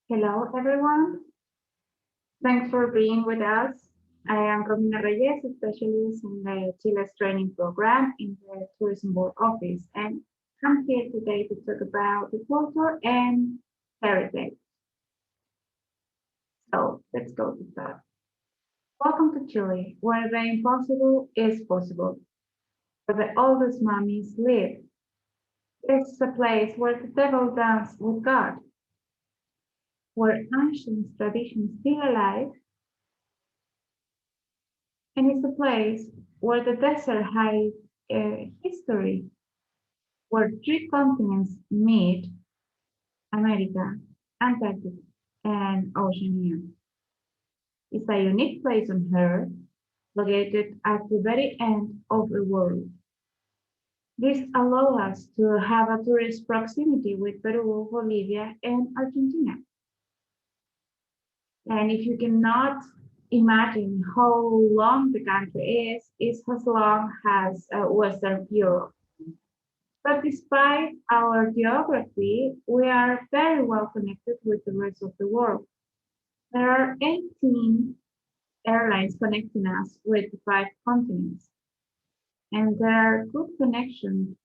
Hello, everyone. Thanks for being with us. I am Romina Reyes, a specialist in the Chile's training program in the Tourism Board office, and I'm here today to talk about the culture and heritage. So let's go to that. Welcome to Chile, where the impossible is possible, where the oldest mummies live. This is a place where the devil dances with God, where ancient traditions still alive, and it's a place where the desert hides history, where three continents meet: America, Antarctica, and Oceania. It's a unique place on Earth, located at the very end of the world. This allows us to have a tourist proximity with Peru, Bolivia, and Argentina. And if you cannot imagine how long the country is, it's as long as Western Europe. But despite our geography, we are very well connected with the rest of the world. There are 18 airlines connecting us with the five continents, and there are good connections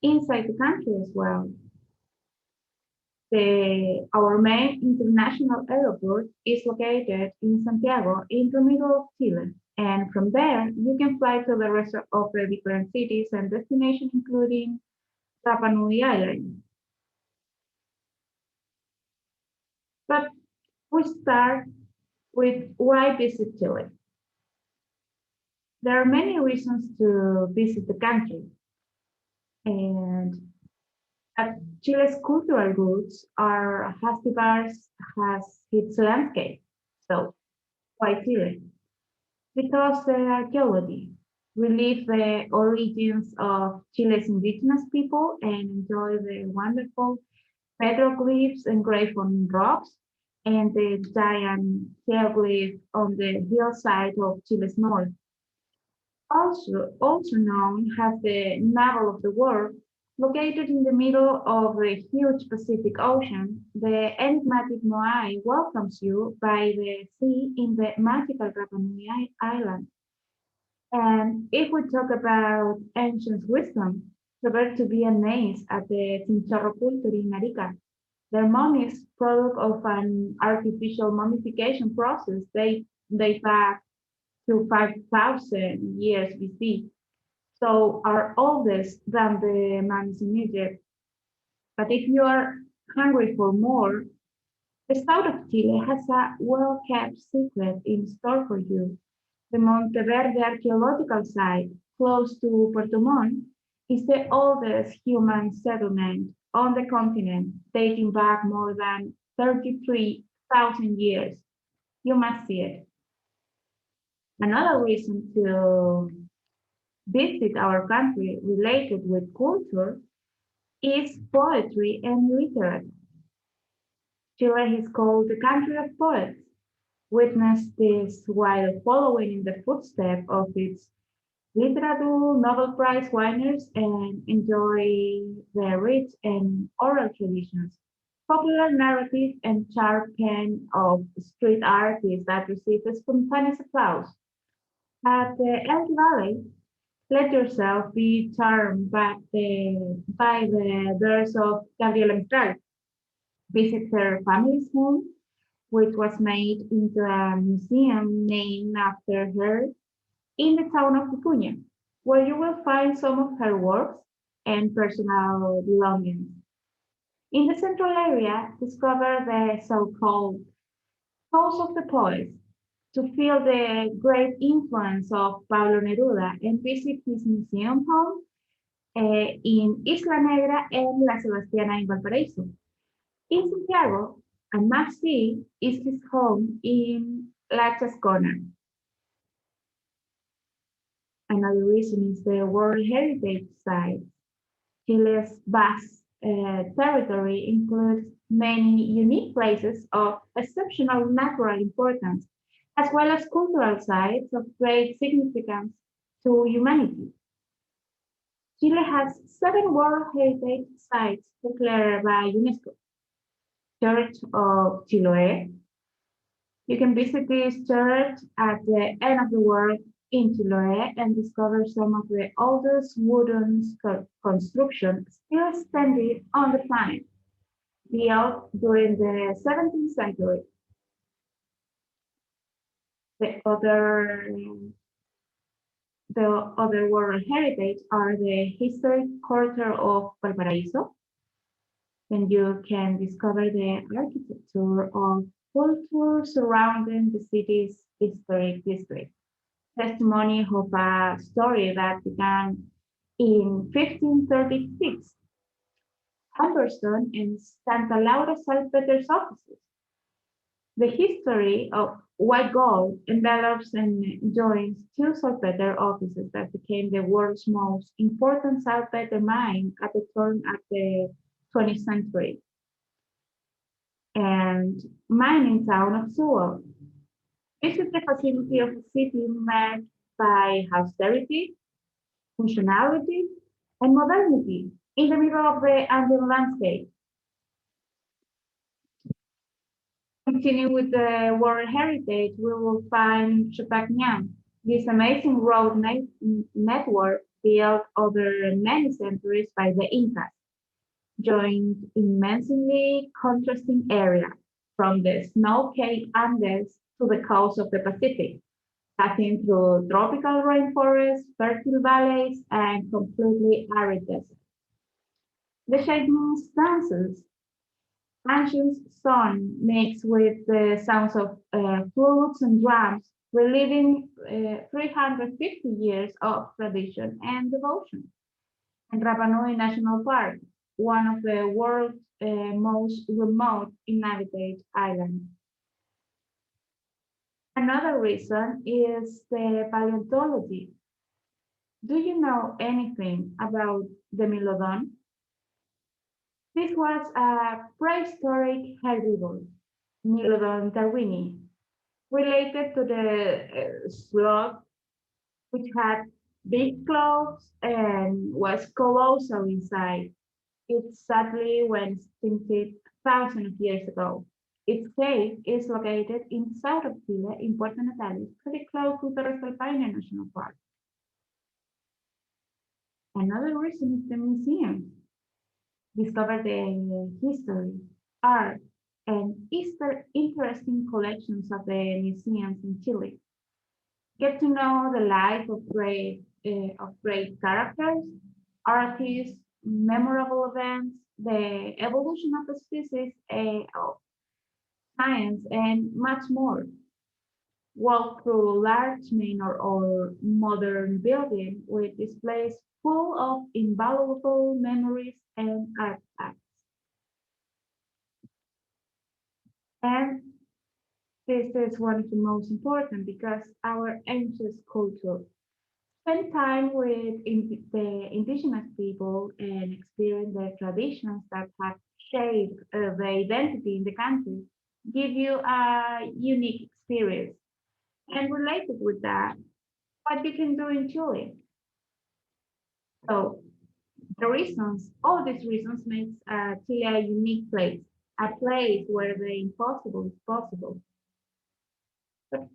inside the country as well. Our main international airport is located in Santiago, in the middle of Chile. And from there, you can fly to the rest of the different cities and destinations, including Rapa Nui Island. But we start with why visit Chile. There are many reasons to visit the country, and Chile's cultural roots are has diverse has its landscape. So why Chile? Because the archaeology. We live the origins of Chile's indigenous people and enjoy the wonderful petroglyphs engraved on rocks and the giant geoglyph on the hillside of Chile's north. Also known as the navel of the world, located in the middle of the huge Pacific Ocean, the enigmatic Moai welcomes you by the sea in the magical Rapa Nui Island. And if we talk about ancient wisdom, prepare to be amazed at the Chinchorro culture in Arica. Their mummies, product of an artificial mummification process, they back to 5,000 years BC, so are oldest than the mummies in Egypt. But if you are hungry for more, the south of Chile has a well-kept secret in store for you. The Monteverde archaeological site, close to Puerto Montt, is the oldest human settlement on the continent, dating back more than 33,000 years. You must see it. Another reason to visit our country related with culture is poetry and literature. Chile is called the country of poets. Witness this while following in the footsteps of its literature Nobel Prize winners and enjoy the rich and oral traditions, popular narrative, and sharp pen of street artists that receive spontaneous applause. At the Elk Valley, let yourself be charmed by the verse of Gabriela Mistral. Visit her family's home, which was made into a museum named after her in the town of Vicuña, where you will find some of her works and personal belongings. In the central area, discover the so-called House of the Poets to feel the great influence of Pablo Neruda and visit his museum home in Isla Negra and La Sebastiana in Valparaíso. In Santiago, a must-see is his home in La Chascona. Another reason is the World Heritage Site. Chile's vast territory includes many unique places of exceptional natural importance, as well as cultural sites of great significance to humanity. Chile has 7 World Heritage Sites declared by UNESCO. Church of Chiloé. You can visit this church at the end of the world in Chile and discover some of the oldest wooden construction still standing on the planet, built during the 17th century. The other, the other world heritage are the historic quarter of Valparaíso, then you can discover the architecture of culture surrounding the city's historic district. Testimony of a story that began in 1536, Amberson and Santa Laura Salpeter's offices. The history of white gold envelops and joins two saltpeter offices that became the world's most important saltpeter mine at the turn of the 20th century, and mining town of Sewell. This is the facility of a city marked by austerity, functionality, and modernity in the middle of the Andean landscape. Continue with the World Heritage, we will find Chupacñan, this amazing road network built over many centuries by the Incas, joined immensely contrasting area from the snow-capped Andes to the coast of the Pacific, passing through tropical rainforests, fertile valleys, and completely arid deserts. The Chinese dances, ancient song mixed with the sounds of flutes and drums, reliving 350 years of tradition and devotion. And Rapa Nui National Park, one of the world's most remote inhabited islands. Another reason is the paleontology. Do you know anything about the Milodon? This was a prehistoric herbivore, Milodon darwini, related to the sloth, which had big claws and was colossal inside. It sadly went extinct thousands of years ago. Its cave is located in south of Chile, in Puerto Natales, pretty close to Torres del Paine National Park. Another reason is the museum. Discover the history, art, and interesting collections of the museums in Chile. Get to know the life of great characters, artists, memorable events, the evolution of the species, of science, and much more. Walk through large main or modern building with displays full of invaluable memories and artifacts. And this is one of the most important because our ancient culture. Spend time with the indigenous people and experience their traditions that have shaped the identity in the country. Give you a unique experience. And related with that, what you can do in Chile. So all these reasons makes Chile a unique place, a place where the impossible is possible. But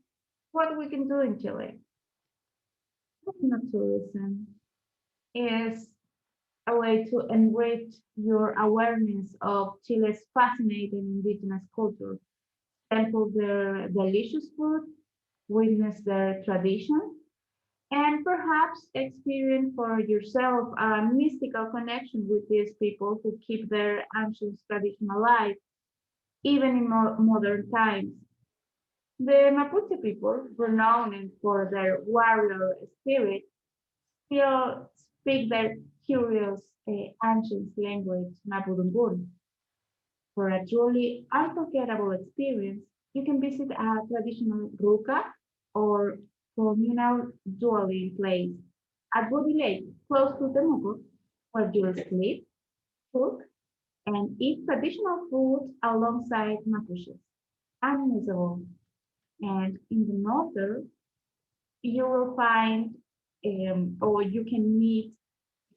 what we can do in Chile? Tourism is a way to enrich your awareness of Chile's fascinating indigenous culture, sample their delicious food, witness their traditions, and perhaps experience for yourself a mystical connection with these people who keep their ancient tradition alive, even in modern times. The Mapuche people, renowned for their warrior spirit, still speak their curious ancient language, Mapudungun. For a truly unforgettable experience, you can visit a traditional ruca or communal dwelling place at Body Lake, close to Temuco, where you'll sleep, cook, and eat traditional food alongside Mapuches. Unmissable. And in the north, you will find or you can meet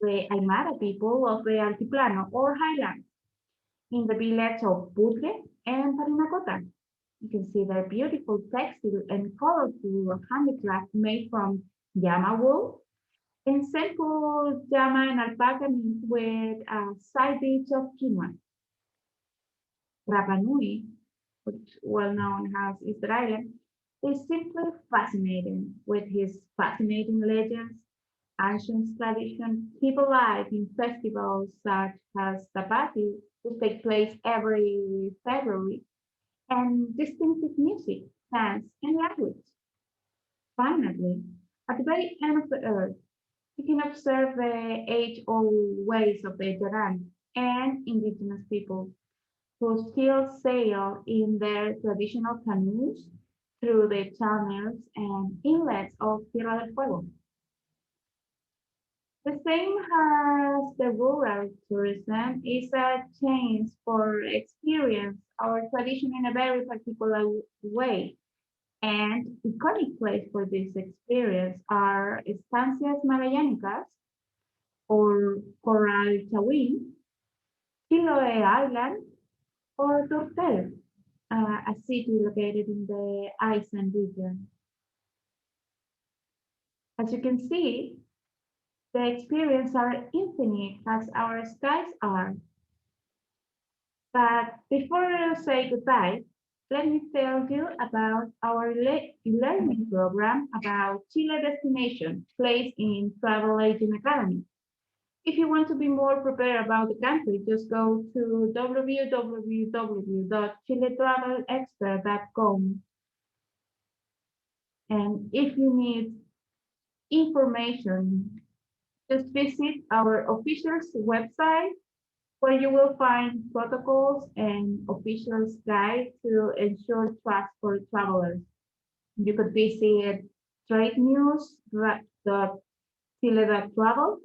the Aymara people of the Altiplano or Highlands. in the village of Budge and Parinacota. You can see their beautiful textile and colorful handicraft made from llama wool and simple llama and alpaca meat with a side dish of quinoa. Rapa Nui, which well known as Easter Island, is simply fascinating with his fascinating legends, ancient tradition, keep alive in festivals such as Tapati, which take place every February, and distinctive music, dance, and language. Finally, at the very end of the earth, you can observe the age-old ways of the Jaran and indigenous people who still sail in their traditional canoes through the channels and inlets of Tierra del Fuego. The same as the rural tourism is a chance for experience our tradition in a very particular way. And iconic place for this experience are Estancias Magallánicas or Coral Chawin, Chiloé Island, or Tortel, a city located in the Aysén region. As you can see, the experiences are infinite as our skies are. But before I say goodbye, let me tell you about our learning program about Chile destination placed in Travel Agent Academy. If you want to be more prepared about the country, just go to www.chiletravelexpert.com. And if you need information, just visit our official website where you will find protocols and official guide to ensure trust for travelers. You could visit trade news.chile.travel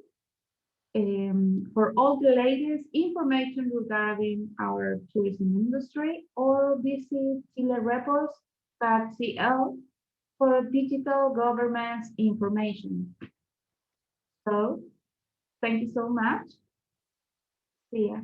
for all the latest information regarding our tourism industry, or visit chilereports.cl for digital government information. So, thank you so much. See ya.